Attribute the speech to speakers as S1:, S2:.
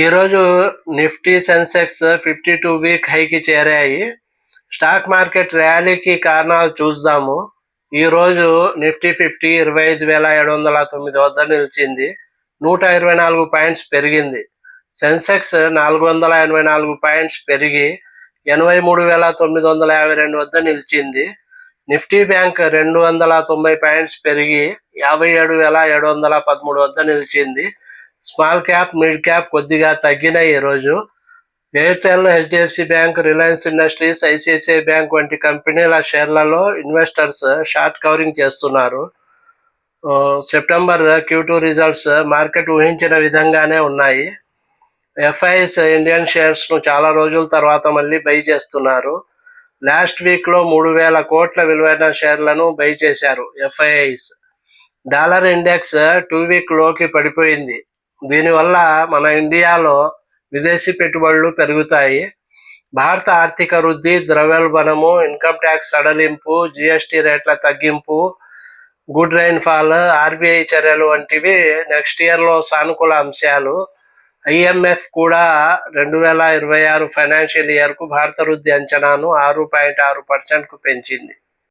S1: ఈరోజు Nifty Sensex 52 week హైకి చేరాయి. Stock market ర్యాలీకి కారణాలు చూద్దాము. ఈరోజు నిఫ్టీ 50 25,709 వద్ద నిలిచింది. 124 పాయింట్స్ పెరిగింది. సెన్సెక్స్ 484 పాయింట్స్ పెరిగి 83,952 వద్ద నిలిచింది. నిఫ్టీ బ్యాంక్ 290 పాయింట్స్ పెరిగి 57,713 వద్ద నిలిచింది. స్మాల్ క్యాప్, మిడ్ క్యాప్ కొద్దిగా తగ్గినాయి ఈరోజు. Airtel, HDFC bank, Reliance industries, ICICI bank వంటి కంపెనీల షేర్లలో ఇన్వెస్టర్స్ షార్ట్ కవరింగ్ చేస్తున్నారు. సెప్టెంబర్ Q2 రిజల్ట్స్ మార్కెట్ ఊహించిన విధంగానే ఉన్నాయి. ఎఫ్ఐఎస్ ఇండియన్ షేర్స్ను చాలా రోజుల తర్వాత మళ్ళీ బై చేస్తున్నారు. లాస్ట్ వీక్లో 3,000 కోట్ల విలువైన షేర్లను బై చేశారు ఎఫ్ఐఐస్. డాలర్ ఇండెక్స్ 2 వీక్ లోకి పడిపోయింది. దీనివల్ల మన ఇండియాలో విదేశీ పెట్టుబడులు పెరుగుతాయి. భారత ఆర్థిక వృద్ధి, ద్రవ్యోల్బణము, ఇన్కమ్ ట్యాక్స్ సడలింపు, జిఎస్టీ రేట్ల తగ్గింపు, గుడ్ రైన్ ఫాల్, ఆర్బీఐ చర్యలు వంటివి నెక్స్ట్ ఇయర్లో సానుకూల అంశాలు. ఐఎంఎఫ్ కూడా 2026 ఫైనాన్షియల్ ఇయర్కు భారత వృద్ధి అంచనాను 6.6%కు పెంచింది.